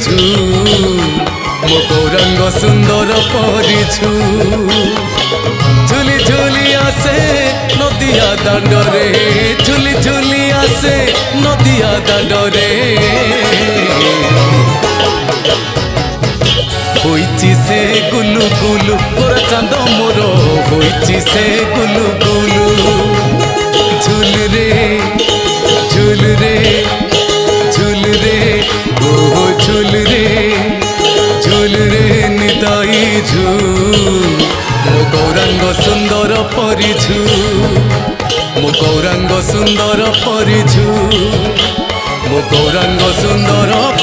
ঝু মো গৌরাঙ্গ সুন্দর পরিছু ঝুলি ঝুলি আসে নদিয়া দাণ্ডরে ঝুলি ঝুলি আসে নদিয়া দাণ্ডরে হইছি সে গুলু গুলু গোরা চাঁদ মোর হইছি সে গুলু গুলু ঝুল রে ঝুল রে ঝুল রে ও ঝুল রে ঝুল রে নিতাই ঝুল মো গৌরাঙ্গ সুন্দর পরিছু মো গৌরাঙ্গ সুন্দর পরিছু মো গৌরাঙ্গ সুন্দর